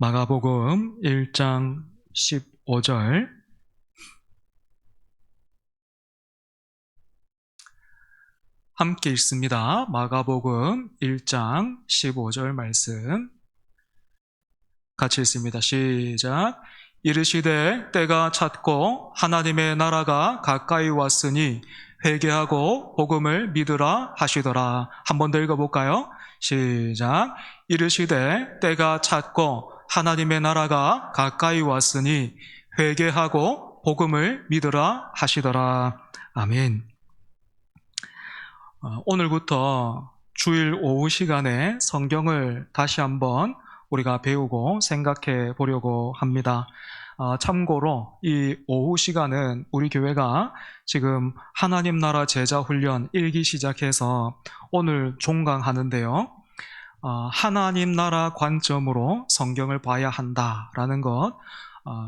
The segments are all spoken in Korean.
마가복음 1장 15절 함께 읽습니다. 마가복음 1장 15절 말씀 같이 읽습니다. 시작. 이르시되 때가 찼고 하나님의 나라가 가까이 왔으니 회개하고 복음을 믿으라 하시더라. 한 번 더 읽어볼까요? 시작. 이르시되 때가 찼고 하나님의 나라가 가까이 왔으니 회개하고 복음을 믿으라 하시더라. 아멘. 오늘부터 주일 오후 시간에 성경을 다시 한번 우리가 배우고 생각해 보려고 합니다. 참고로 이 오후 시간은 우리 교회가 지금 하나님 나라 제자 훈련 1기 시작해서 오늘 종강하는데요. 하나님 나라 관점으로 성경을 봐야 한다라는 것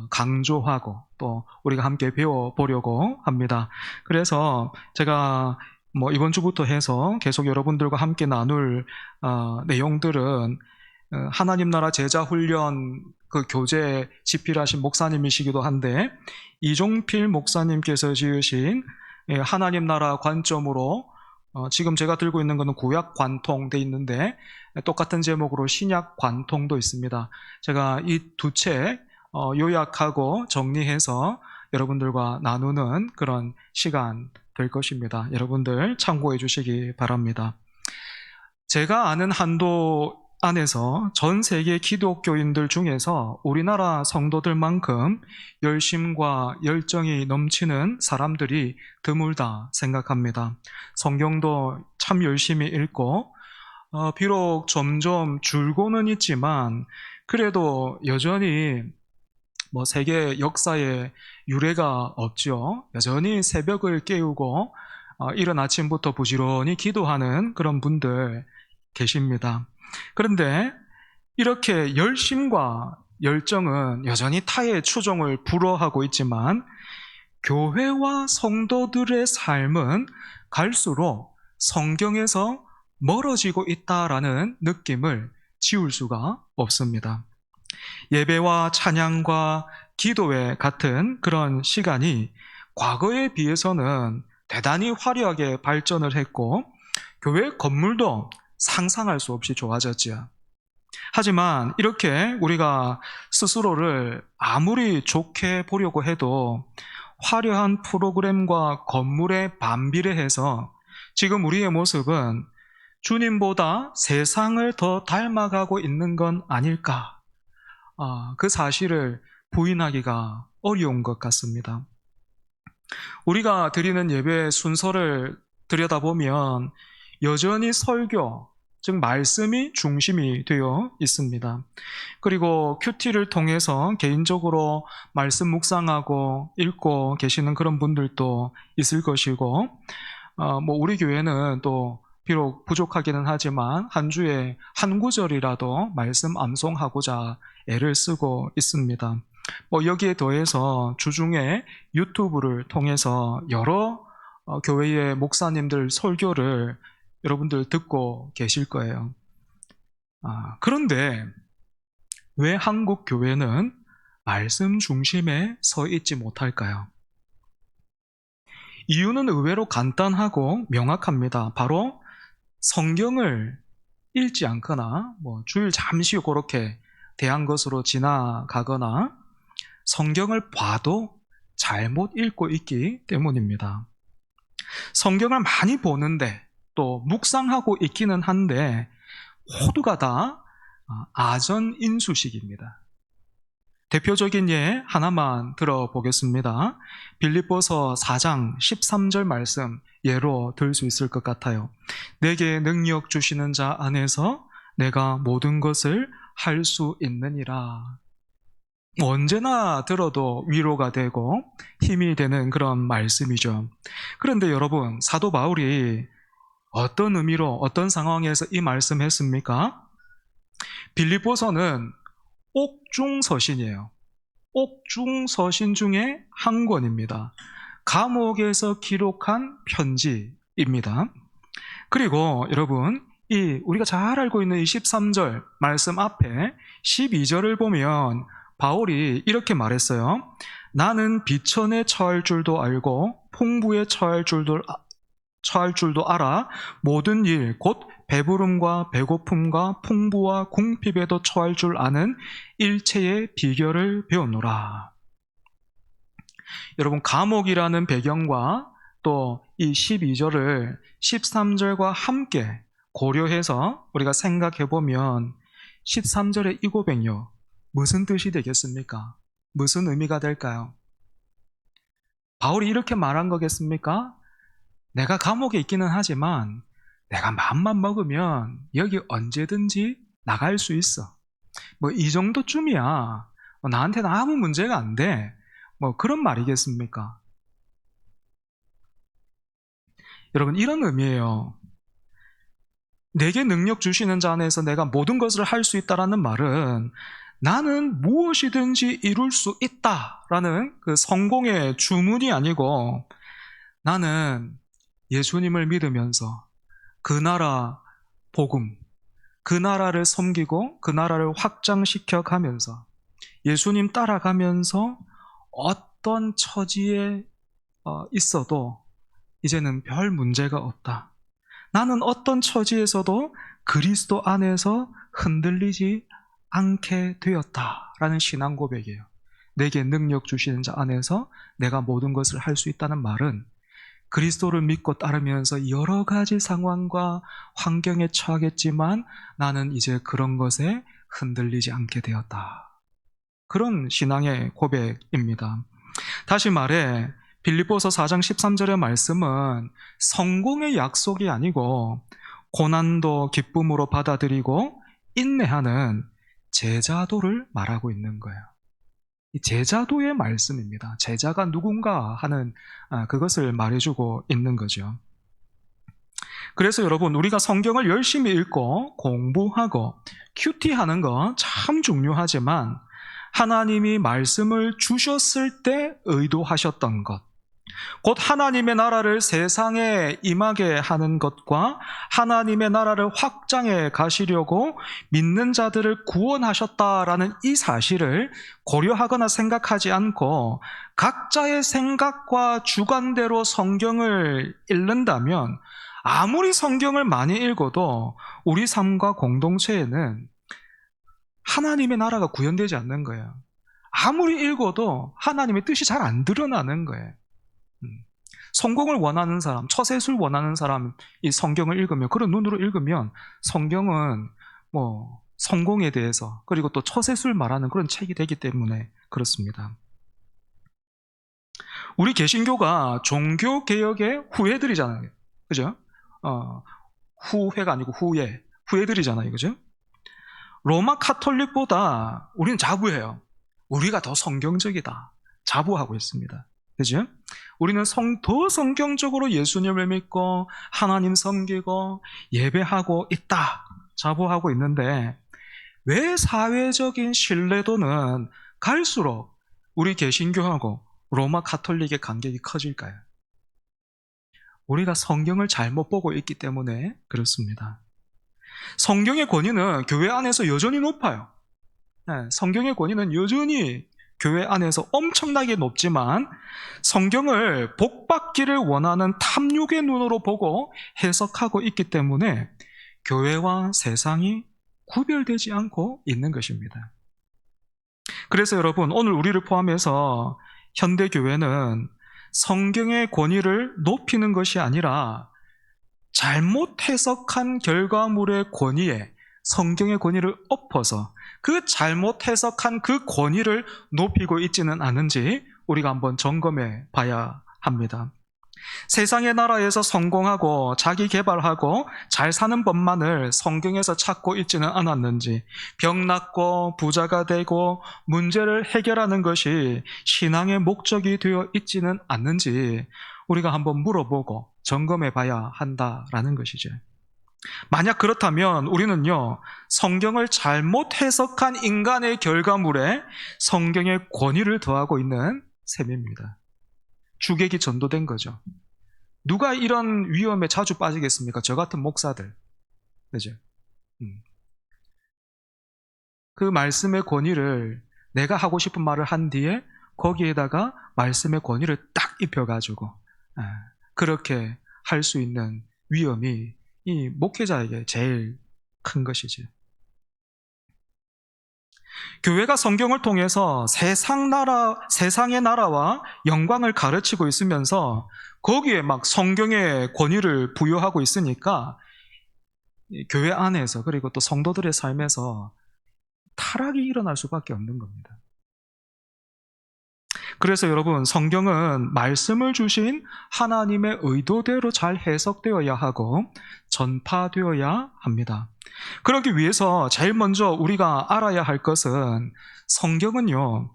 강조하고 또 우리가 함께 배워보려고 합니다. 그래서 제가 이번 주부터 해서 계속 여러분들과 함께 나눌 내용들은 하나님 나라 제자 훈련 그 교재 집필하신 목사님이시기도 한데 이종필 목사님께서 지으신 하나님 나라 관점으로 지금 제가 들고 있는 것은 구약 관통 돼 있는데 똑같은 제목으로 신약 관통도 있습니다. 제가 이 두 책 요약하고 정리해서 여러분들과 나누는 그런 시간 될 것입니다. 여러분들 참고해 주시기 바랍니다. 제가 아는 한도 안에서 전 세계 기독교인들 중에서 우리나라 성도들만큼 열심과 열정이 넘치는 사람들이 드물다 생각합니다. 성경도 참 열심히 읽고 비록 점점 줄고는 있지만 그래도 여전히 세계 역사에 유례가 없죠. 여전히 새벽을 깨우고 이른 아침부터 부지런히 기도하는 그런 분들 계십니다. 그런데 이렇게 열심과 열정은 여전히 타의 추종을 불허하고 있지만 교회와 성도들의 삶은 갈수록 성경에서 멀어지고 있다라는 느낌을 지울 수가 없습니다. 예배와 찬양과 기도회 같은 그런 시간이 과거에 비해서는 대단히 화려하게 발전을 했고 교회 건물도 상상할 수 없이 좋아졌지요. 하지만 이렇게 우리가 스스로를 아무리 좋게 보려고 해도 화려한 프로그램과 건물에 반비례해서 지금 우리의 모습은 주님보다 세상을 더 닮아가고 있는 건 아닐까? 그 사실을 부인하기가 어려운 것 같습니다. 우리가 드리는 예배 순서를 들여다보면 여전히 설교, 즉 말씀이 중심이 되어 있습니다. 그리고 큐티를 통해서 개인적으로 말씀 묵상하고 읽고 계시는 그런 분들도 있을 것이고 우리 교회는 또 비록 부족하기는 하지만 한 주에 한 구절이라도 말씀 암송하고자 애를 쓰고 있습니다. 여기에 더해서 주중에 유튜브를 통해서 여러 교회의 목사님들 설교를 여러분들 듣고 계실 거예요. 그런데 왜 한국 교회는 말씀 중심에 서 있지 못할까요? 이유는 의외로 간단하고 명확합니다. 바로 성경을 읽지 않거나 주일 잠시 그렇게 대한 것으로 지나가거나 성경을 봐도 잘못 읽고 있기 때문입니다. 성경을 많이 보는데 또 묵상하고 있기는 한데 모두가 다 아전인수식입니다. 대표적인 예 하나만 들어보겠습니다. 빌립보서 4장 13절 말씀 예로 들 수 있을 것 같아요. 내게 능력 주시는 자 안에서 내가 모든 것을 할 수 있느니라. 언제나 들어도 위로가 되고 힘이 되는 그런 말씀이죠. 그런데 여러분, 사도 바울이 어떤 의미로 어떤 상황에서 이 말씀했습니까? 빌립보서는 옥중서신이에요. 옥중서신 중에 한 권입니다. 감옥에서 기록한 편지입니다. 그리고 여러분, 우리가 잘 알고 있는 이 13절 말씀 앞에 12절을 보면 바울이 이렇게 말했어요. 나는 비천에 처할 줄도 알고 풍부에 처할 줄도 알아 모든 일 곧 배부름과 배고픔과 풍부와 궁핍에도 처할 줄 아는 일체의 비결을 배우노라. 여러분, 감옥이라는 배경과 또 이 12절을 13절과 함께 고려해서 우리가 생각해 보면 13절의 이 고백요, 무슨 뜻이 되겠습니까? 무슨 의미가 될까요? 바울이 이렇게 말한 거겠습니까? 내가 감옥에 있기는 하지만 내가 마음만 먹으면 여기 언제든지 나갈 수 있어. 뭐 이 정도쯤이야. 나한테는 아무 문제가 안 돼. 뭐 그런 말이겠습니까? 여러분, 이런 의미예요. 내게 능력 주시는 자 안에서 내가 모든 것을 할 수 있다라는 말은 나는 무엇이든지 이룰 수 있다라는 그 성공의 주문이 아니고, 나는 예수님을 믿으면서 그 나라 복음, 그 나라를 섬기고 그 나라를 확장시켜 가면서 예수님 따라가면서 어떤 처지에 있어도 이제는 별 문제가 없다. 나는 어떤 처지에서도 그리스도 안에서 흔들리지 않게 되었다라는 신앙 고백이에요. 내게 능력 주시는 자 안에서 내가 모든 것을 할 수 있다는 말은 그리스도를 믿고 따르면서 여러 가지 상황과 환경에 처하겠지만 나는 이제 그런 것에 흔들리지 않게 되었다. 그런 신앙의 고백입니다. 다시 말해 빌립보서 4장 13절의 말씀은 성공의 약속이 아니고 고난도 기쁨으로 받아들이고 인내하는 제자도를 말하고 있는 거예요. 이 제자도의 말씀입니다. 제자가 누군가 하는 그것을 말해주고 있는 거죠. 그래서 여러분, 우리가 성경을 열심히 읽고 공부하고 큐티하는 거 참 중요하지만 하나님이 말씀을 주셨을 때 의도하셨던 것, 곧 하나님의 나라를 세상에 임하게 하는 것과 하나님의 나라를 확장해 가시려고 믿는 자들을 구원하셨다라는 이 사실을 고려하거나 생각하지 않고 각자의 생각과 주관대로 성경을 읽는다면 아무리 성경을 많이 읽어도 우리 삶과 공동체에는 하나님의 나라가 구현되지 않는 거예요. 아무리 읽어도 하나님의 뜻이 잘 안 드러나는 거예요. 성공을 원하는 사람, 처세술 원하는 사람, 이 성경을 읽으면, 그런 눈으로 읽으면 성경은 뭐 성공에 대해서 그리고 또 처세술 말하는 그런 책이 되기 때문에 그렇습니다. 우리 개신교가 종교개혁의 후예들이잖아요. 그죠? 후회가 아니고 후예들이잖아요. 그죠? 로마 카톨릭보다 우리는 자부해요. 우리가 더 성경적이다. 자부하고 있습니다. 그죠? 우리는 더 성경적으로 예수님을 믿고 하나님 섬기고 예배하고 있다. 자부하고 있는데 왜 사회적인 신뢰도는 갈수록 우리 개신교하고 로마 카톨릭의 간격이 커질까요? 우리가 성경을 잘못 보고 있기 때문에 그렇습니다. 성경의 권위는 교회 안에서 여전히 높아요. 성경의 권위는 여전히 교회 안에서 엄청나게 높지만 성경을 복받기를 원하는 탐욕의 눈으로 보고 해석하고 있기 때문에 교회와 세상이 구별되지 않고 있는 것입니다. 그래서 여러분, 오늘 우리를 포함해서 현대교회는 성경의 권위를 높이는 것이 아니라 잘못 해석한 결과물의 권위에 성경의 권위를 엎어서 그 잘못 해석한 그 권위를 높이고 있지는 않은지 우리가 한번 점검해 봐야 합니다. 세상의 나라에서 성공하고 자기 개발하고 잘 사는 법만을 성경에서 찾고 있지는 않았는지, 병 낫고 부자가 되고 문제를 해결하는 것이 신앙의 목적이 되어 있지는 않는지 우리가 한번 물어보고 점검해 봐야 한다라는 것이죠. 만약 그렇다면 우리는요, 성경을 잘못 해석한 인간의 결과물에 성경의 권위를 더하고 있는 셈입니다. 주객이 전도된 거죠. 누가 이런 위험에 자주 빠지겠습니까? 저 같은 목사들. 그죠? 그 말씀의 권위를 내가 하고 싶은 말을 한 뒤에 거기에다가 말씀의 권위를 딱 입혀가지고 그렇게 할 수 있는 위험이 이 목회자에게 제일 큰 것이지. 교회가 성경을 통해서 세상의 나라와 영광을 가르치고 있으면서 거기에 막 성경의 권위를 부여하고 있으니까 교회 안에서 그리고 또 성도들의 삶에서 타락이 일어날 수밖에 없는 겁니다. 그래서 여러분, 성경은 말씀을 주신 하나님의 의도대로 잘 해석되어야 하고 전파되어야 합니다. 그러기 위해서 제일 먼저 우리가 알아야 할 것은 성경은요,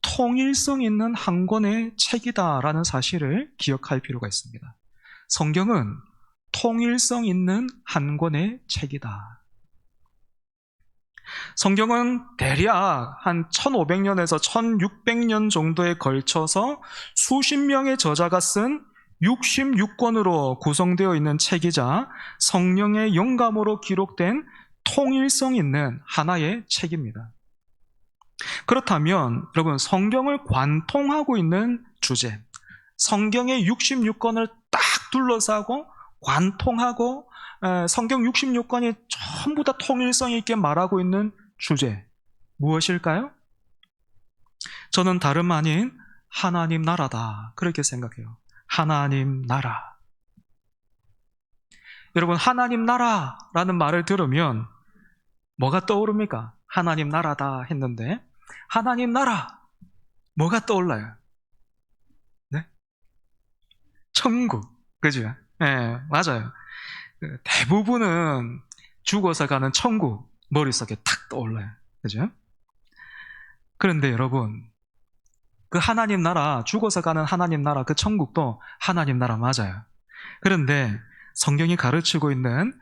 통일성 있는 한 권의 책이다라는 사실을 기억할 필요가 있습니다. 성경은 통일성 있는 한 권의 책이다. 성경은 대략 한 1500년에서 1600년 정도에 걸쳐서 수십 명의 저자가 쓴 66권으로 구성되어 있는 책이자 성령의 영감으로 기록된 통일성 있는 하나의 책입니다. 그렇다면 여러분, 성경을 관통하고 있는 주제, 성경의 66권을 딱 둘러싸고 관통하고 성경 66권이 전부 다 통일성 있게 말하고 있는 주제, 무엇일까요? 저는 다름 아닌 하나님 나라다, 그렇게 생각해요. 하나님 나라. 여러분, 하나님 나라라는 말을 들으면 뭐가 떠오릅니까? 하나님 나라다 했는데 하나님 나라, 뭐가 떠올라요? 네? 천국, 그죠? 네, 맞아요. 대부분은 죽어서 가는 천국 머릿속에 탁 떠올라요. 그죠? 그런데 여러분, 그 하나님 나라, 죽어서 가는 하나님 나라, 그 천국도 하나님 나라 맞아요. 그런데 성경이 가르치고 있는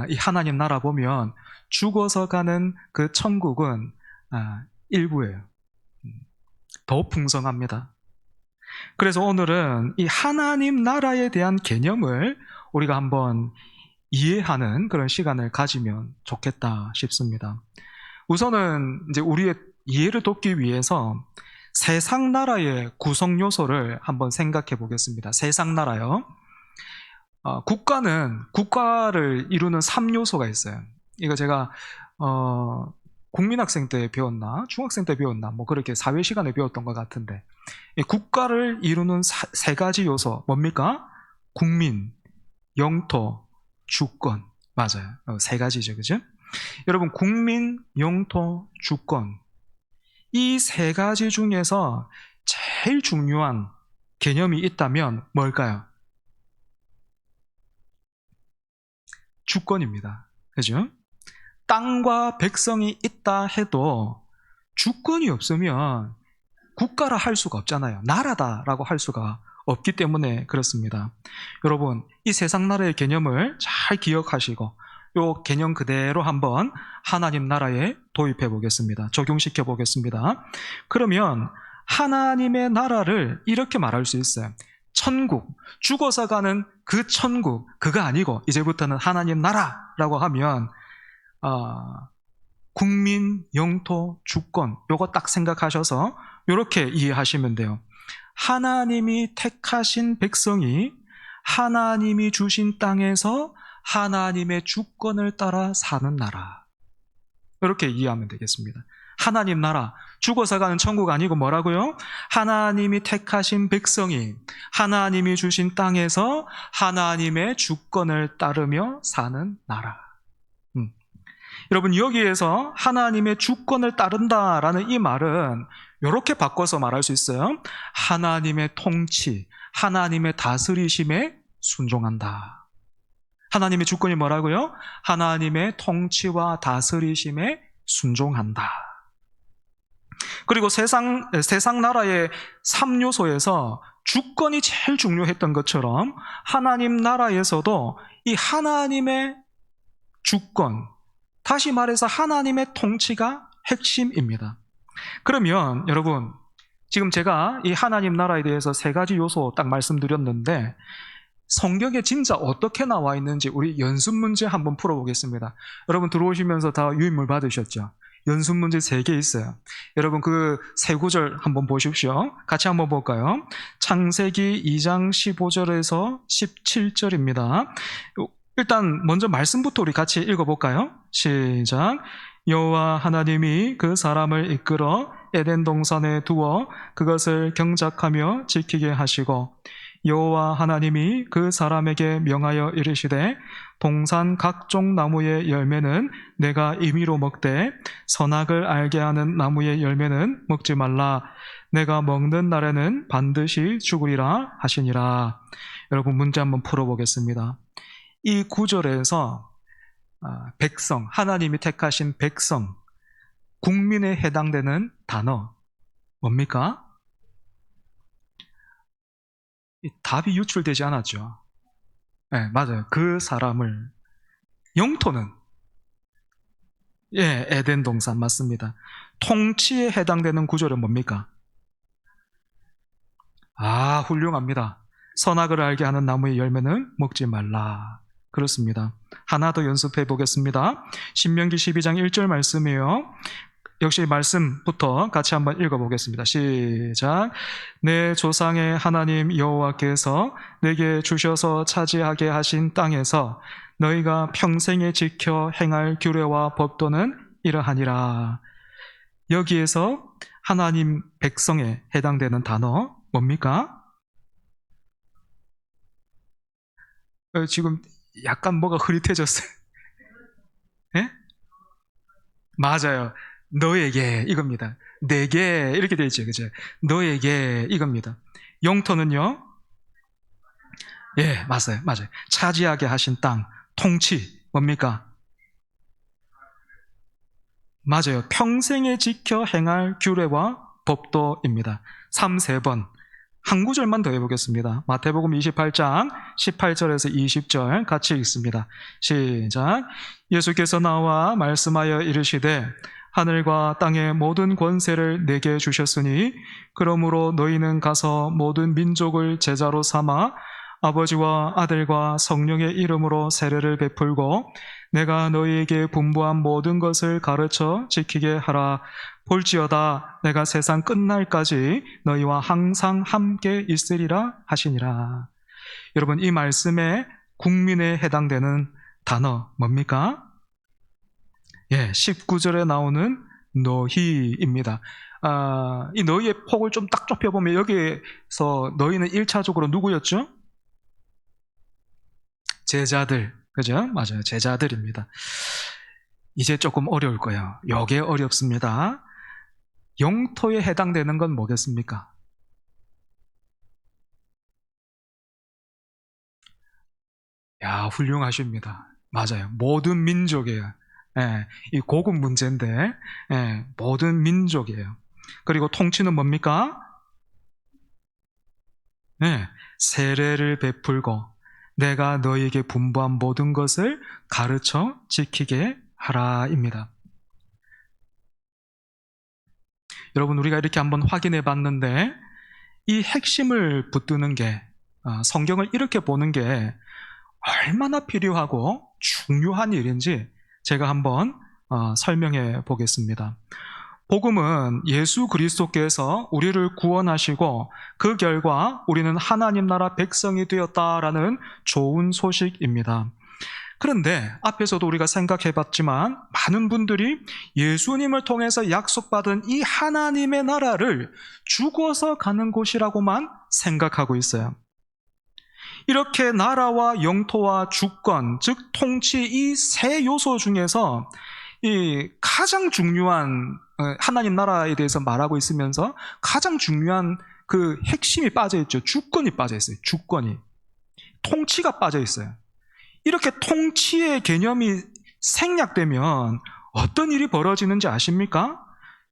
이 하나님 나라 보면 죽어서 가는 그 천국은 일부예요. 더 풍성합니다. 그래서 오늘은 이 하나님 나라에 대한 개념을 우리가 한번 이해하는 그런 시간을 가지면 좋겠다 싶습니다. 우선은 이제 우리의 이해를 돕기 위해서 세상 나라의 구성 요소를 한번 생각해 보겠습니다. 세상 나라요. 국가를 이루는 3요소가 있어요. 이거 제가 국민학생 때 배웠나 중학생 때 배웠나 뭐 그렇게 사회 시간에 배웠던 것 같은데, 이 국가를 이루는 세 가지 요소 뭡니까? 국민, 영토, 주권. 맞아요. 세 가지죠, 그죠? 여러분, 국민, 영토, 주권, 이 세 가지 중에서 제일 중요한 개념이 있다면 뭘까요? 주권입니다. 그죠? 땅과 백성이 있다 해도 주권이 없으면 국가라 할 수가 없잖아요. 나라다라고 할 수가 없기 때문에 그렇습니다. 여러분, 이 세상 나라의 개념을 잘 기억하시고 이 개념 그대로 한번 하나님 나라에 도입해 보겠습니다. 적용시켜 보겠습니다. 그러면 하나님의 나라를 이렇게 말할 수 있어요. 천국, 죽어서 가는 그 천국, 그거 아니고 이제부터는 하나님 나라라고 하면 국민, 영토, 주권, 요거 딱 생각하셔서 이렇게 이해하시면 돼요. 하나님이 택하신 백성이 하나님이 주신 땅에서 하나님의 주권을 따라 사는 나라, 이렇게 이해하면 되겠습니다. 하나님 나라, 죽어서 가는 천국 아니고 뭐라고요? 하나님이 택하신 백성이 하나님이 주신 땅에서 하나님의 주권을 따르며 사는 나라. 여러분, 여기에서 하나님의 주권을 따른다라는 이 말은 이렇게 바꿔서 말할 수 있어요. 하나님의 통치, 하나님의 다스리심에 순종한다. 하나님의 주권이 뭐라고요? 하나님의 통치와 다스리심에 순종한다. 그리고 세상 나라의 3요소에서 주권이 제일 중요했던 것처럼 하나님 나라에서도 이 하나님의 주권, 다시 말해서 하나님의 통치가 핵심입니다. 그러면 여러분, 지금 제가 이 하나님 나라에 대해서 세 가지 요소 딱 말씀드렸는데 성경에 진짜 어떻게 나와 있는지 우리 연습 문제 한번 풀어보겠습니다. 여러분 들어오시면서 다 유인물 받으셨죠? 연습 문제 3개 있어요. 여러분 그 세 구절 한번 보십시오. 같이 한번 볼까요? 창세기 2장 15절에서 17절입니다. 일단 먼저 말씀부터 우리 같이 읽어볼까요? 시작. 여호와 하나님이 그 사람을 이끌어 에덴 동산에 두어 그것을 경작하며 지키게 하시고 여호와 하나님이 그 사람에게 명하여 이르시되 동산 각종 나무의 열매는 내가 임의로 먹되 선악을 알게 하는 나무의 열매는 먹지 말라. 내가 먹는 날에는 반드시 죽으리라 하시니라. 여러분 문제 한번 풀어보겠습니다. 이 구절에서 백성, 하나님이 택하신 백성, 국민에 해당되는 단어 뭡니까? 답이 유출되지 않았죠. 네, 맞아요. 그 사람을. 영토는 에덴 동산 맞습니다. 통치에 해당되는 구절은 뭡니까? 훌륭합니다. 선악을 알게 하는 나무의 열매는 먹지 말라. 그렇습니다. 하나 더 연습해 보겠습니다. 신명기 12장 1절 말씀이에요. 역시 말씀부터 같이 한번 읽어보겠습니다. 시작. 내 조상의 하나님 여호와께서 내게 주셔서 차지하게 하신 땅에서 너희가 평생에 지켜 행할 규례와 법도는 이러하니라. 여기에서 하나님 백성에 해당되는 단어 뭡니까? 지금 약간 뭐가 흐릿해졌어요. 예? 맞아요. 너에게 이겁니다. 내게 이렇게 되어 있죠. 그죠? 너에게 이겁니다. 영토는요? 예, 맞아요. 차지하게 하신 땅, 통치 뭡니까? 맞아요. 평생에 지켜 행할 규례와 법도입니다. 3번. 한 구절만 더 해보겠습니다. 마태복음 28장 18절에서 20절 같이 읽습니다. 시작. 예수께서 나와 말씀하여 이르시되 하늘과 땅의 모든 권세를 내게 주셨으니 그러므로 너희는 가서 모든 민족을 제자로 삼아 아버지와 아들과 성령의 이름으로 세례를 베풀고 내가 너희에게 분부한 모든 것을 가르쳐 지키게 하라. 볼지어다 내가 세상 끝날까지 너희와 항상 함께 있으리라 하시니라. 여러분 이 말씀에 국민에 해당되는 단어 뭡니까? 19절에 나오는 너희입니다. 이 너희의 폭을 좀 딱 좁혀보면 여기에서 너희는 1차적으로 누구였죠? 제자들. 그죠? 맞아요. 제자들입니다. 이제 조금 어려울 거예요. 요게 어렵습니다. 영토에 해당되는 건 뭐겠습니까? 훌륭하십니다. 맞아요. 모든 민족이에요. 이 고급 문제인데, 모든 민족이에요. 그리고 통치는 뭡니까? 세례를 베풀고 내가 너희에게 분부한 모든 것을 가르쳐 지키게 하라입니다. 여러분 우리가 이렇게 한번 확인해 봤는데 이 핵심을 붙드는 게 성경을 이렇게 보는 게 얼마나 필요하고 중요한 일인지 제가 한번 설명해 보겠습니다. 복음은 예수 그리스도께서 우리를 구원하시고 그 결과 우리는 하나님 나라 백성이 되었다라는 좋은 소식입니다. 그런데 앞에서도 우리가 생각해 봤지만 많은 분들이 예수님을 통해서 약속받은 이 하나님의 나라를 죽어서 가는 곳이라고만 생각하고 있어요. 이렇게 나라와 영토와 주권, 즉 통치 이 세 요소 중에서 이 가장 중요한 하나님 나라에 대해서 말하고 있으면서 가장 중요한 그 핵심이 빠져 있죠. 주권이 빠져 있어요. 주권이. 통치가 빠져 있어요. 이렇게 통치의 개념이 생략되면 어떤 일이 벌어지는지 아십니까?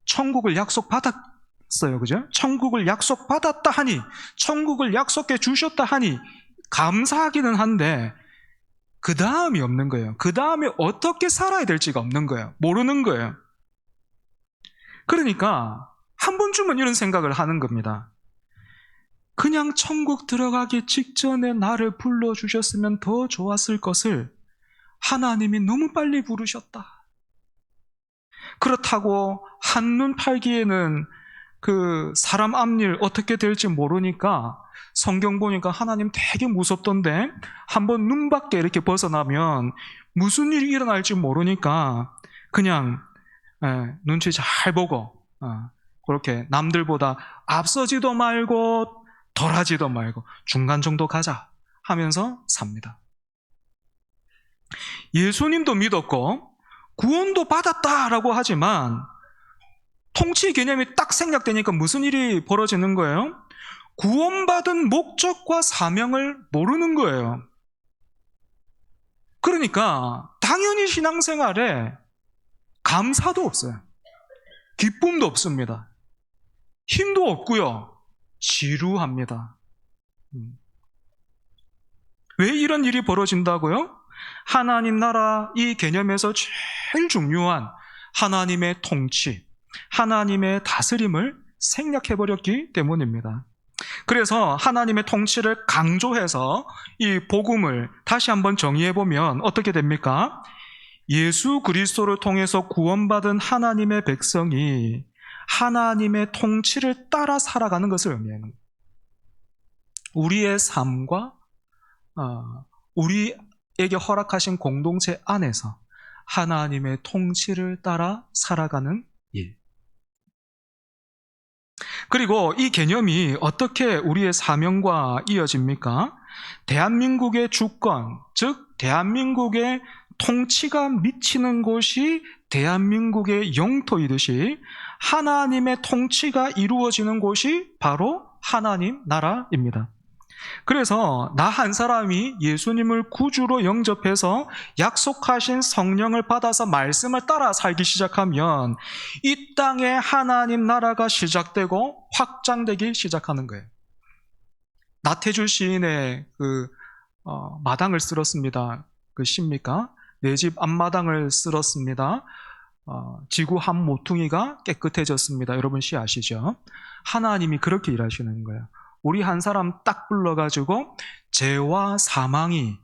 천국을 약속받았어요. 그죠? 천국을 약속받았다 하니, 천국을 약속해 주셨다 하니 감사하기는 한데 그 다음이 없는 거예요. 그 다음에 어떻게 살아야 될지가 없는 거예요. 모르는 거예요. 그러니까 한 번쯤은 이런 생각을 하는 겁니다. 그냥 천국 들어가기 직전에 나를 불러주셨으면 더 좋았을 것을 하나님이 너무 빨리 부르셨다. 그렇다고 한눈 팔기에는 그 사람 앞일 어떻게 될지 모르니까 성경 보니까 하나님 되게 무섭던데 한번 눈 밖에 이렇게 벗어나면 무슨 일이 일어날지 모르니까 그냥 눈치 잘 보고 그렇게 남들보다 앞서지도 말고 덜하지도 말고 중간 정도 가자 하면서 삽니다. 예수님도 믿었고 구원도 받았다라고 하지만 통치 개념이 딱 생략되니까 무슨 일이 벌어지는 거예요? 구원받은 목적과 사명을 모르는 거예요. 그러니까 당연히 신앙생활에 감사도 없어요. 기쁨도 없습니다. 힘도 없고요. 지루합니다. 왜 이런 일이 벌어진다고요? 하나님 나라 이 개념에서 제일 중요한 하나님의 통치, 하나님의 다스림을 생략해버렸기 때문입니다. 그래서 하나님의 통치를 강조해서 이 복음을 다시 한번 정의해보면 어떻게 됩니까? 예수 그리스도를 통해서 구원받은 하나님의 백성이 하나님의 통치를 따라 살아가는 것을 의미하는 거예요. 우리의 삶과 우리에게 허락하신 공동체 안에서 하나님의 통치를 따라 살아가는 일. 그리고 이 개념이 어떻게 우리의 사명과 이어집니까? 대한민국의 주권, 즉 대한민국의 통치가 미치는 곳이 대한민국의 영토이듯이 하나님의 통치가 이루어지는 곳이 바로 하나님 나라입니다. 그래서 나 한 사람이 예수님을 구주로 영접해서 약속하신 성령을 받아서 말씀을 따라 살기 시작하면 이 땅에 하나님 나라가 시작되고 확장되기 시작하는 거예요. 나태주 시인의 마당을 쓸었습니다. 그 시입니까? 내 집 앞마당을 쓸었습니다. 지구 한 모퉁이가 깨끗해졌습니다. 여러분 시 아시죠? 하나님이 그렇게 일하시는 거예요. 우리 한 사람 딱 불러가지고 죄와 사망이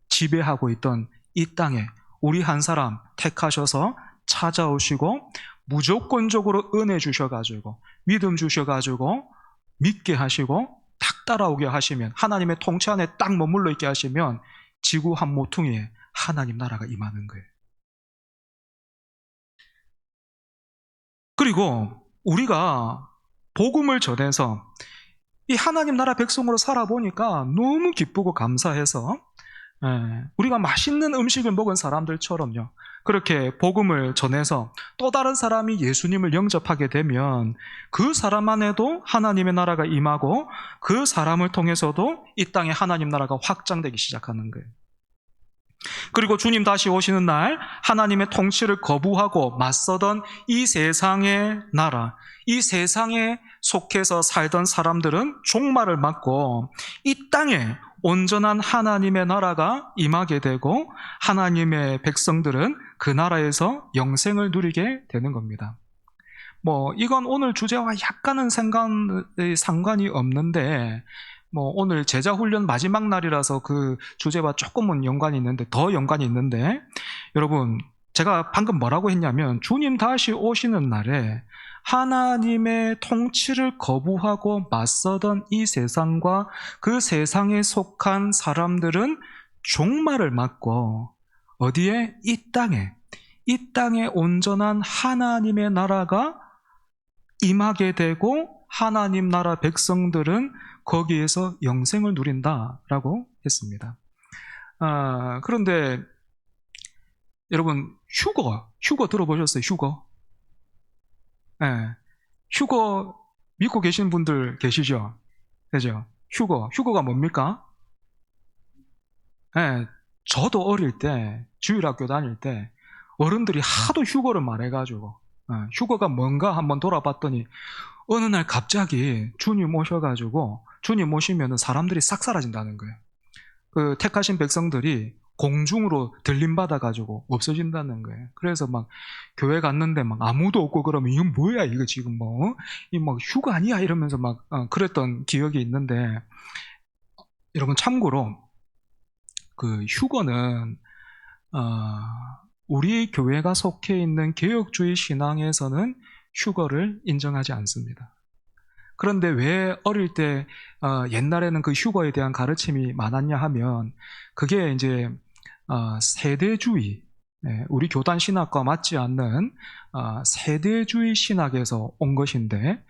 지배하고 있던 이 땅에 우리 한 사람 택하셔서 찾아오시고 무조건적으로 은혜 주셔가지고 믿음 주셔가지고 믿게 하시고 딱 따라오게 하시면 하나님의 통치 안에 딱 머물러 있게 하시면 지구 한 모퉁이에 하나님 나라가 임하는 거예요. 그리고 우리가 복음을 전해서 이 하나님 나라 백성으로 살아보니까 너무 기쁘고 감사해서 우리가 맛있는 음식을 먹은 사람들처럼요. 그렇게 복음을 전해서 또 다른 사람이 예수님을 영접하게 되면 그 사람 안에도 하나님의 나라가 임하고 그 사람을 통해서도 이 땅에 하나님 나라가 확장되기 시작하는 거예요. 그리고 주님 다시 오시는 날 하나님의 통치를 거부하고 맞서던 이 세상의 나라, 이 세상에 속해서 살던 사람들은 종말을 맞고 이 땅에 온전한 하나님의 나라가 임하게 되고 하나님의 백성들은 그 나라에서 영생을 누리게 되는 겁니다. 이건 오늘 주제와 약간은 상관이 없는데 오늘 제자훈련 마지막 날이라서 그 주제와 조금은 연관이 있는데 더 연관이 있는데 여러분 제가 방금 뭐라고 했냐면 주님 다시 오시는 날에 하나님의 통치를 거부하고 맞서던 이 세상과 그 세상에 속한 사람들은 종말을 맞고 어디에? 이 땅에 온전한 하나님의 나라가 임하게 되고 하나님 나라 백성들은 거기에서 영생을 누린다라고 했습니다. 그런데 여러분 휴거 들어보셨어요? 휴거? 네. 휴거 믿고 계신 분들 계시죠? 그죠? 휴거가 뭡니까? 네. 저도 어릴 때 주일학교 다닐 때 어른들이 하도 휴거를 말해가지고 휴거가 뭔가 한번 돌아봤더니 어느 날 갑자기 주님 오셔가지고 주님 오시면 사람들이 싹 사라진다는 거예요. 그 택하신 백성들이 공중으로 들림받아가지고 없어진다는 거예요. 그래서 막 교회 갔는데 막 아무도 없고 그러면 이건 뭐야 이거 지금 뭐 이 막 휴가 아니야 이러면서 막 그랬던 기억이 있는데, 여러분 참고로 그 휴거는 우리 교회가 속해 있는 개혁주의 신앙에서는 휴거를 인정하지 않습니다. 그런데 왜 어릴 때 옛날에는 그 휴거에 대한 가르침이 많았냐 하면, 그게 이제 세대주의, 우리 교단 신학과 맞지 않는 세대주의 신학에서 온 것인데,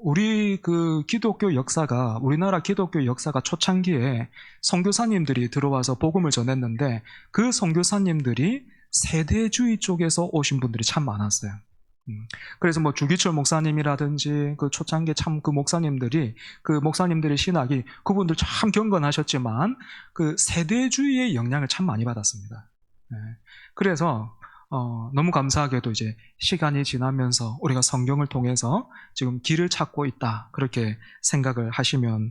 우리 그 기독교 역사가, 우리나라 기독교 역사가 초창기에 선교사님들이 들어와서 복음을 전했는데, 그 선교사님들이 세대주의 쪽에서 오신 분들이 참 많았어요. 그래서 뭐 주기철 목사님이라든지 그 초창기 참 그 목사님들의 신학이, 그분들 참 경건하셨지만 그 세대주의의 영향을 참 많이 받았습니다. 그래서 너무 감사하게도 이제 시간이 지나면서 우리가 성경을 통해서 지금 길을 찾고 있다, 그렇게 생각을 하시면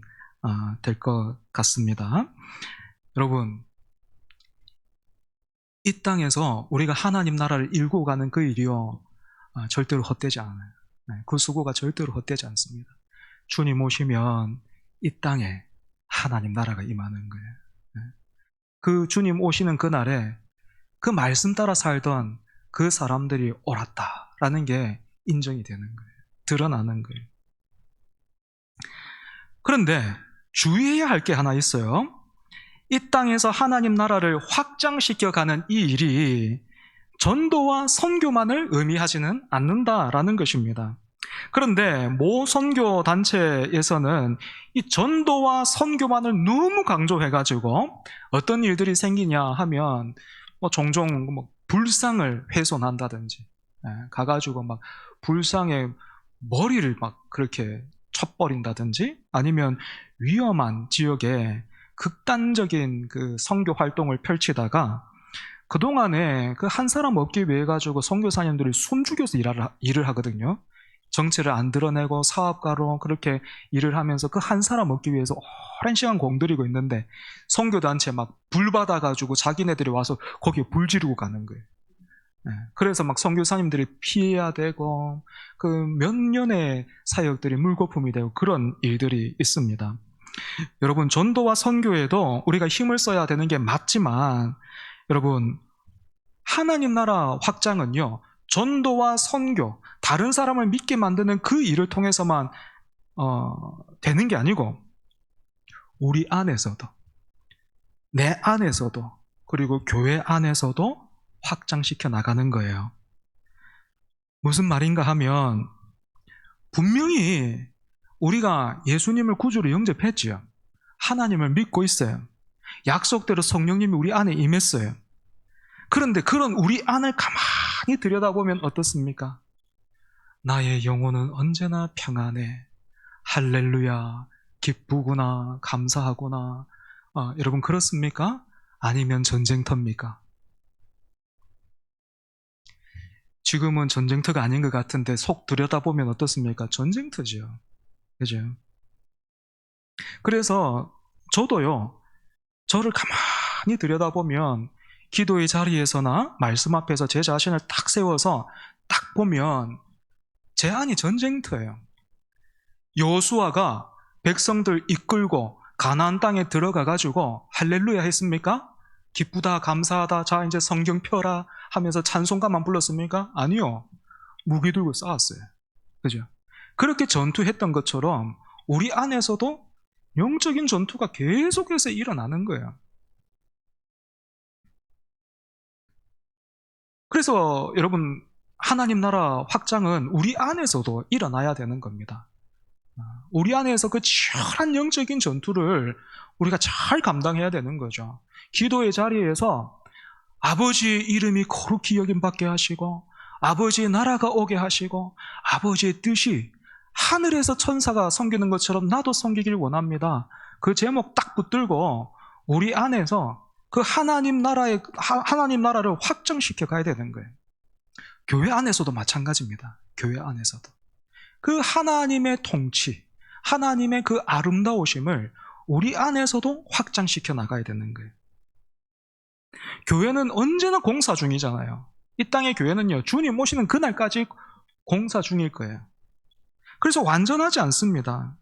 될 것 같습니다. 여러분, 이 땅에서 우리가 하나님 나라를 일구어 가는 그 일이요, 절대로 헛되지 않아요. 그 수고가 절대로 헛되지 않습니다. 주님 오시면 이 땅에 하나님 나라가 임하는 거예요. 그 주님 오시는 그날에 그 말씀 따라 살던 그 사람들이 옳았다라는 게 인정이 되는 거예요. 드러나는 거예요. 그런데 주의해야 할 게 하나 있어요. 이 땅에서 하나님 나라를 확장시켜가는 이 일이 전도와 선교만을 의미하지는 않는다라는 것입니다. 그런데 모 선교 단체에서는 이 전도와 선교만을 너무 강조해가지고 어떤 일들이 생기냐 하면 종종 불상을 훼손한다든지, 가가지고 막 불상에 머리를 막 그렇게 쳐버린다든지, 아니면 위험한 지역에 극단적인 그 선교 활동을 펼치다가 그동안에 그 한 사람 얻기 위해 가지고 선교사님들이 숨죽여서 일을 하거든요. 정체를 안 드러내고 사업가로 그렇게 일을 하면서 그 한 사람 얻기 위해서 오랜 시간 공들이고 있는데, 선교단체 막 불 받아가지고 자기네들이 와서 거기에 불 지르고 가는 거예요. 그래서 막 선교사님들이 피해야 되고 그 몇 년의 사역들이 물거품이 되고 그런 일들이 있습니다. 여러분, 전도와 선교에도 우리가 힘을 써야 되는 게 맞지만, 여러분, 하나님 나라 확장은요, 전도와 선교, 다른 사람을 믿게 만드는 그 일을 통해서만 되는 게 아니고, 우리 안에서도, 내 안에서도, 그리고 교회 안에서도 확장시켜 나가는 거예요. 무슨 말인가 하면, 분명히 우리가 예수님을 구주로 영접했지요. 하나님을 믿고 있어요. 약속대로 성령님이 우리 안에 임했어요. 그런데 그런 우리 안을 가만히 들여다보면 어떻습니까? 나의 영혼은 언제나 평안해. 할렐루야, 기쁘구나, 감사하구나. 여러분, 그렇습니까? 아니면 전쟁터입니까? 지금은 전쟁터가 아닌 것 같은데 속 들여다보면 어떻습니까? 전쟁터죠. 그죠? 그래서 저도요, 저를 가만히 들여다보면 기도의 자리에서나 말씀 앞에서 제 자신을 딱 세워서 딱 보면 제 안이 전쟁터예요. 여호수아가 백성들 이끌고 가나안 땅에 들어가가지고 할렐루야 했습니까? 기쁘다, 감사하다, 자 이제 성경 펴라 하면서 찬송가만 불렀습니까? 아니요. 무기 들고 싸웠어요. 그죠? 그렇게 전투했던 것처럼 우리 안에서도 영적인 전투가 계속해서 일어나는 거예요. 그래서 여러분, 하나님 나라 확장은 우리 안에서도 일어나야 되는 겁니다. 우리 안에서 그 치열한 영적인 전투를 우리가 잘 감당해야 되는 거죠. 기도의 자리에서 아버지의 이름이 거룩히 여김받게 하시고, 아버지의 나라가 오게 하시고, 아버지의 뜻이 하늘에서 천사가 섬기는 것처럼 나도 섬기길 원합니다. 그 제목 딱 붙들고 우리 안에서 그 하나님 나라를 확정시켜 가야 되는 거예요. 교회 안에서도 마찬가지입니다. 교회 안에서도. 그 하나님의 통치, 하나님의 그 아름다우심을 우리 안에서도 확장시켜 나가야 되는 거예요. 교회는 언제나 공사 중이잖아요. 이 땅의 교회는요, 주님 오시는 그날까지 공사 중일 거예요. 그래서 완전하지 않습니다.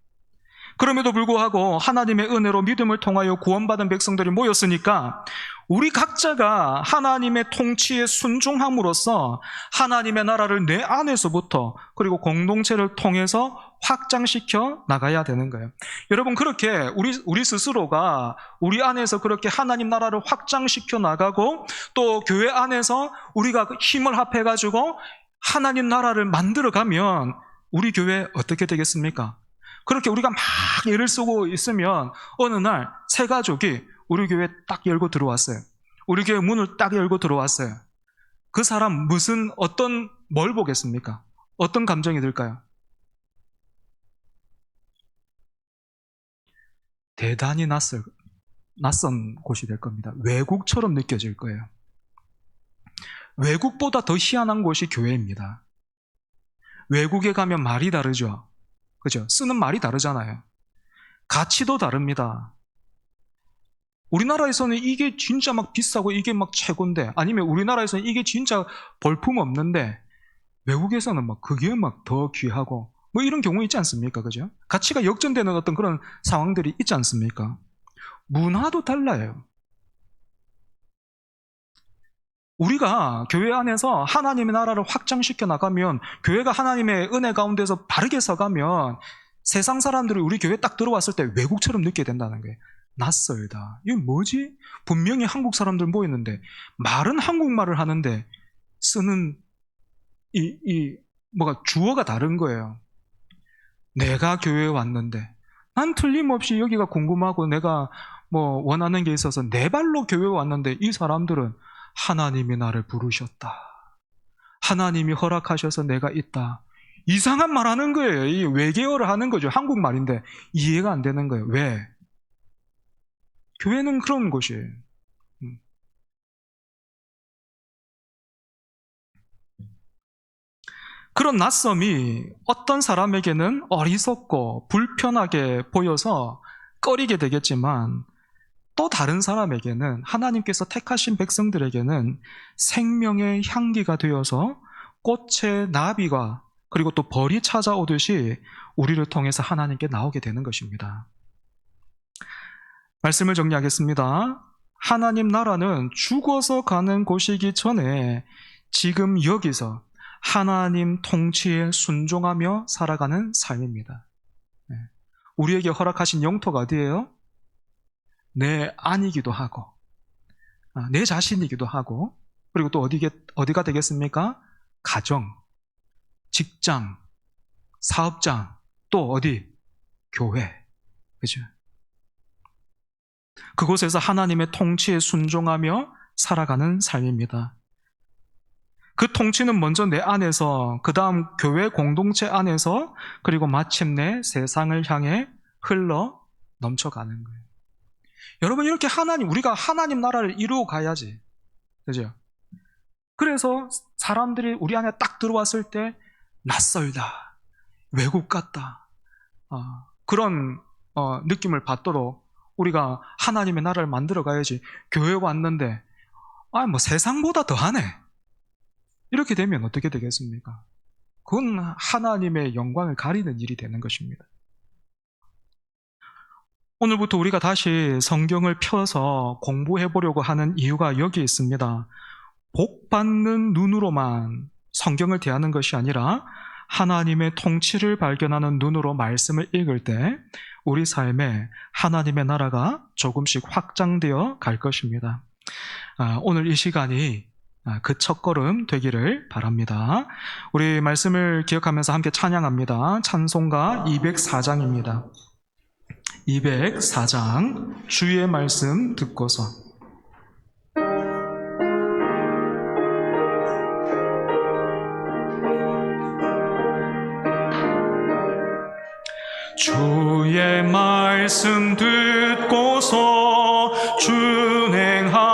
그럼에도 불구하고 하나님의 은혜로 믿음을 통하여 구원받은 백성들이 모였으니까 우리 각자가 하나님의 통치에 순종함으로써 하나님의 나라를 내 안에서부터 그리고 공동체를 통해서 확장시켜 나가야 되는 거예요. 여러분, 그렇게 우리 스스로가 우리 안에서 그렇게 하나님 나라를 확장시켜 나가고 또 교회 안에서 우리가 힘을 합해가지고 하나님 나라를 만들어가면 우리 교회 어떻게 되겠습니까? 그렇게 우리가 막 애를 쓰고 있으면 어느 날 세 가족이 우리 교회 딱 열고 들어왔어요. 우리 교회 문을 딱 열고 들어왔어요. 그 사람 뭘 보겠습니까? 어떤 감정이 들까요? 대단히 낯선 곳이 될 겁니다. 외국처럼 느껴질 거예요. 외국보다 더 희한한 곳이 교회입니다. 외국에 가면 말이 다르죠. 그죠? 쓰는 말이 다르잖아요. 가치도 다릅니다. 우리나라에서는 이게 진짜 막 비싸고 이게 막 최고인데, 아니면 우리나라에서는 이게 진짜 볼품 없는데 외국에서는 막 그게 막 더 귀하고 뭐 이런 경우 있지 않습니까? 그죠? 가치가 역전되는 어떤 그런 상황들이 있지 않습니까? 문화도 달라요. 우리가 교회 안에서 하나님의 나라를 확장시켜 나가면, 교회가 하나님의 은혜 가운데서 바르게 서가면 세상 사람들이 우리 교회에 딱 들어왔을 때 외국처럼 느끼게 된다는 거예요. 낯설다. 이게 뭐지? 분명히 한국 사람들 모였는데 말은 한국말을 하는데 쓰는 주어가 다른 거예요. 내가 교회에 왔는데 난 틀림없이 여기가 궁금하고 내가 뭐 원하는 게 있어서 내 발로 교회에 왔는데 이 사람들은 하나님이 나를 부르셨다. 하나님이 허락하셔서 내가 있다. 이상한 말 하는 거예요. 이 외계어를 하는 거죠. 한국말인데 이해가 안 되는 거예요. 왜? 교회는 그런 곳이에요. 그런 낯섦이 어떤 사람에게는 어리석고 불편하게 보여서 꺼리게 되겠지만, 또 다른 사람에게는, 하나님께서 택하신 백성들에게는 생명의 향기가 되어서 꽃의 나비가 그리고 또 벌이 찾아오듯이 우리를 통해서 하나님께 나오게 되는 것입니다. 말씀을 정리하겠습니다. 하나님 나라는 죽어서 가는 곳이기 전에 지금 여기서 하나님 통치에 순종하며 살아가는 삶입니다. 우리에게 허락하신 영토가 어디예요? 내 안이기도 하고, 내 자신이기도 하고, 그리고 또 어디가 되겠습니까? 가정, 직장, 사업장, 또 어디? 교회. 그죠? 그곳에서 하나님의 통치에 순종하며 살아가는 삶입니다. 그 통치는 먼저 내 안에서, 그 다음 교회 공동체 안에서, 그리고 마침내 세상을 향해 흘러 넘쳐가는 거예요. 여러분, 이렇게 우리가 하나님 나라를 이루어 가야지. 그죠? 그래서 사람들이 우리 안에 딱 들어왔을 때 낯설다, 외국 같다, 그런 느낌을 받도록 우리가 하나님의 나라를 만들어 가야지. 교회 왔는데 뭐 세상보다 더하네, 이렇게 되면 어떻게 되겠습니까? 그건 하나님의 영광을 가리는 일이 되는 것입니다. 오늘부터 우리가 다시 성경을 펴서 공부해 보려고 하는 이유가 여기 있습니다. 복 받는 눈으로만 성경을 대하는 것이 아니라 하나님의 통치를 발견하는 눈으로 말씀을 읽을 때 우리 삶에 하나님의 나라가 조금씩 확장되어 갈 것입니다. 오늘 이 시간이 그 첫걸음 되기를 바랍니다. 우리 말씀을 기억하면서 함께 찬양합니다. 찬송가 204장입니다. 204장, 주의 말씀 듣고서. 주의 말씀 듣고서 준행하는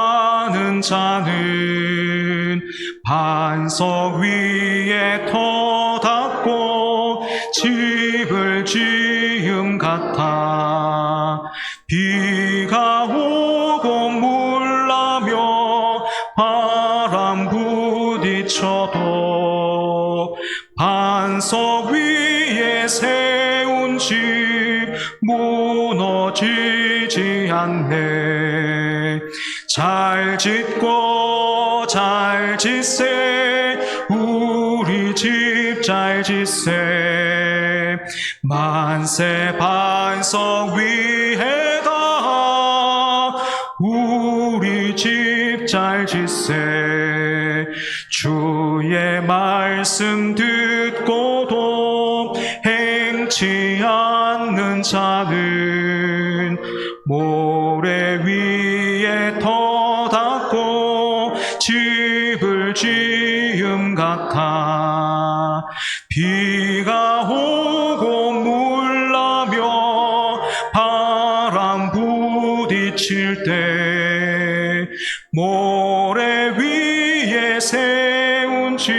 자는 반석 위에 터닫고 집을 지음 같아. 비가 오고 물나며 반석 위에 세운 집 무너지지 않네. 잘 짓고 잘 짓세, 우리 집 잘 짓세. 만세 반석 위에다 우리 집 잘 짓세. 주의 말씀 듣고도 행치 않는 자는 모래 위에 터닫고 집을 지음 같아. 비가 오고 물 나며 바람 부딪힐 때 모래 위에 세운 집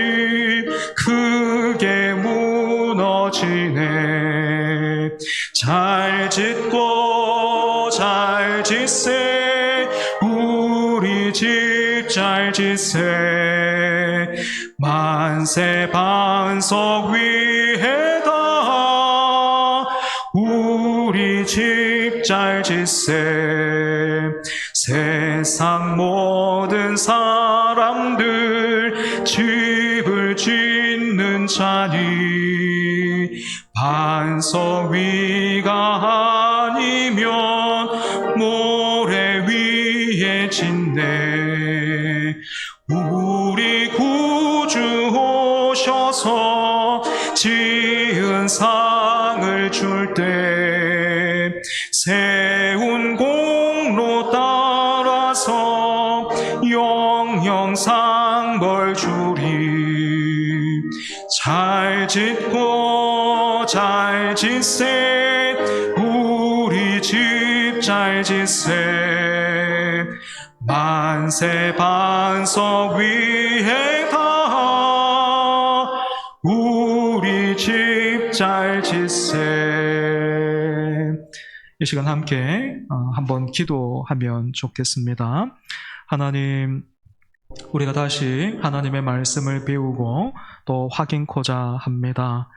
크게 무너지네. 잘 짓고 잘 짓세, 우리 집 잘 짓세. 만세 반석 위에다 우리 집 잘 짓세. 세상 모든 사람들 집을 짓는 자니 반석 위가 아니면 모래 위에 짓네. 우리 구주 오셔서 지은 상을 줄 때 세운 공로 따라서 영영 상벌 주리. 잘 짓고 잘 짓세, 우리 집 잘 짓세. 만세 반석 위에다 우리 집 잘 짓세. 이 시간 함께 한번 기도하면 좋겠습니다. 하나님, 우리가 다시 하나님의 말씀을 배우고 또 확인코자 합니다.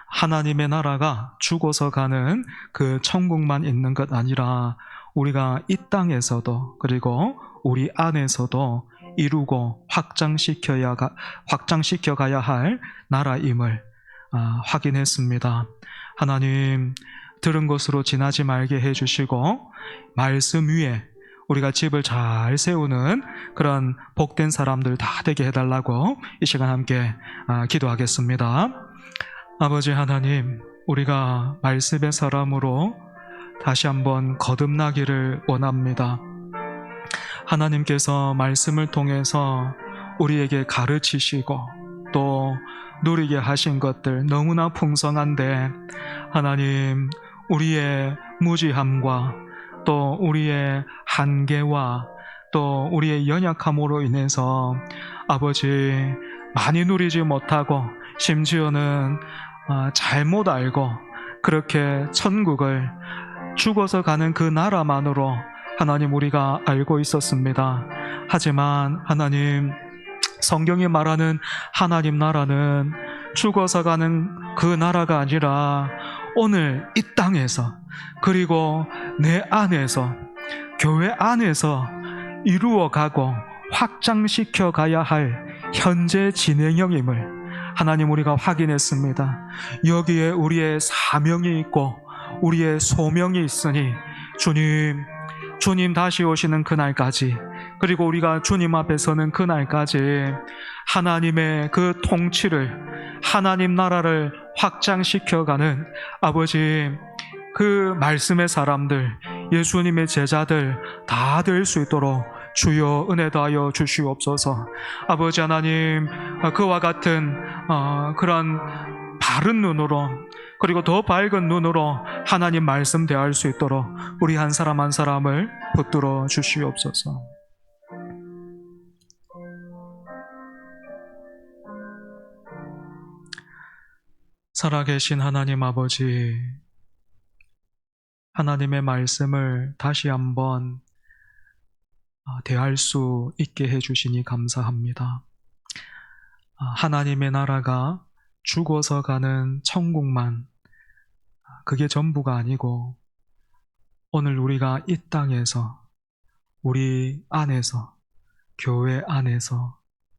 하나님의 나라가 죽어서 가는 그 천국만 있는 것 아니라 우리가 이 땅에서도 그리고 우리 안에서도 이루고 확장시켜 가야 할 나라임을 확인했습니다. 하나님, 들은 것으로 지나지 말게 해주시고 말씀 위에 우리가 집을 잘 세우는 그런 복된 사람들 다 되게 해달라고 이 시간 함께 기도하겠습니다. 아버지 하나님, 우리가 말씀의 사람으로 다시 한번 거듭나기를 원합니다. 하나님께서 말씀을 통해서 우리에게 가르치시고 또 누리게 하신 것들 너무나 풍성한데, 하나님, 우리의 무지함과 또 우리의 한계와 또 우리의 연약함으로 인해서 아버지 많이 누리지 못하고 심지어는 잘못 알고 그렇게 천국을 죽어서 가는 그 나라만으로 하나님 우리가 알고 있었습니다. 하지만 하나님, 성경이 말하는 하나님 나라는 죽어서 가는 그 나라가 아니라 오늘 이 땅에서 그리고 내 안에서 교회 안에서 이루어가고 확장시켜 가야 할 현재 진행형임을 하나님 우리가 확인했습니다. 여기에 우리의 사명이 있고 우리의 소명이 있으니 주님 다시 오시는 그날까지, 그리고 우리가 주님 앞에 서는 그날까지 하나님의 그 통치를, 하나님 나라를 확장시켜가는 아버지 그 말씀의 사람들, 예수님의 제자들 다 될 수 있도록 주여 은혜 다하여 주시옵소서. 아버지 하나님, 그와 같은 그런 바른 눈으로 그리고 더 밝은 눈으로 하나님 말씀 대할 수 있도록 우리 한 사람 한 사람을 붙들어 주시옵소서. 살아계신 하나님 아버지, 하나님의 말씀을 다시 한번 대할 수 있게 해주시니 감사합니다. 하나님의 나라가 죽어서 가는 천국만 그게 전부가 아니고 오늘 우리가 이 땅에서 우리 안에서 교회 안에서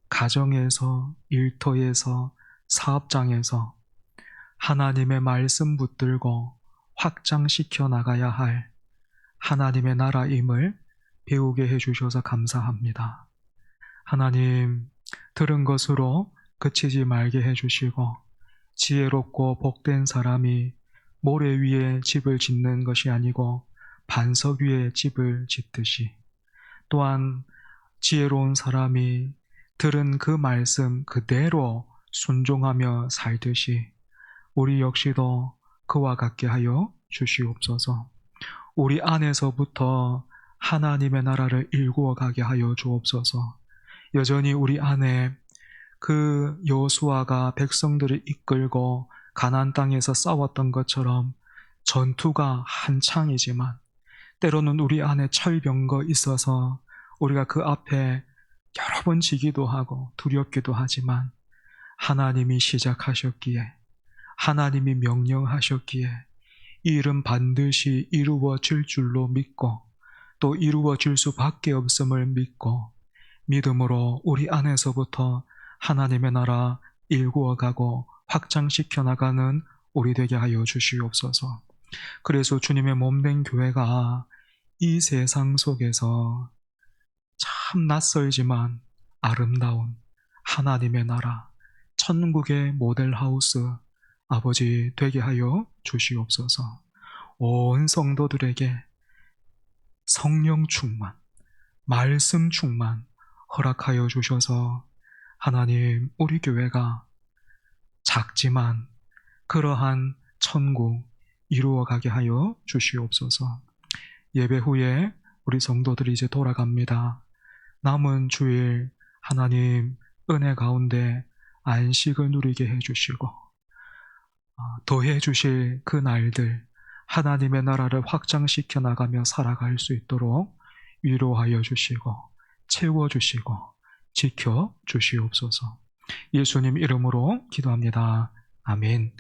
가정에서 일터에서 사업장에서 하나님의 말씀 붙들고 확장시켜 나가야 할 하나님의 나라임을 배우게 해주셔서 감사합니다. 하나님, 들은 것으로 그치지 말게 해주시고 지혜롭고 복된 사람이 모래 위에 집을 짓는 것이 아니고 반석 위에 집을 짓듯이 또한 지혜로운 사람이 들은 그 말씀 그대로 순종하며 살듯이 우리 역시도 그와 같게 하여 주시옵소서. 우리 안에서부터 하나님의 나라를 일구어 가게 하여 주옵소서. 여전히 우리 안에 그 여호수아가 백성들을 이끌고 가나안 땅에서 싸웠던 것처럼 전투가 한창이지만 때로는 우리 안에 철병거 있어서 우리가 그 앞에 여러 번 지기도 하고 두렵기도 하지만 하나님이 시작하셨기에 하나님이 명령하셨기에 이 일은 반드시 이루어질 줄로 믿고 또 이루어질 수밖에 없음을 믿고 믿음으로 우리 안에서부터 하나님의 나라 일구어가고 확장시켜 나가는 우리 되게 하여 주시옵소서. 그래서 주님의 몸된 교회가 이 세상 속에서 참 낯설지만 아름다운 하나님의 나라, 천국의 모델하우스 아버지 되게 하여 주시옵소서. 온 성도들에게 성령 충만, 말씀 충만 허락하여 주셔서 하나님 우리 교회가 작지만 그러한 천국 이루어가게 하여 주시옵소서. 예배 후에 우리 성도들이 이제 돌아갑니다. 남은 주일 하나님 은혜 가운데 안식을 누리게 해주시고 더해 주실 그 날들 하나님의 나라를 확장시켜 나가며 살아갈 수 있도록 위로하여 주시고 채워주시고 지켜주시옵소서. 예수님 이름으로 기도합니다. 아멘.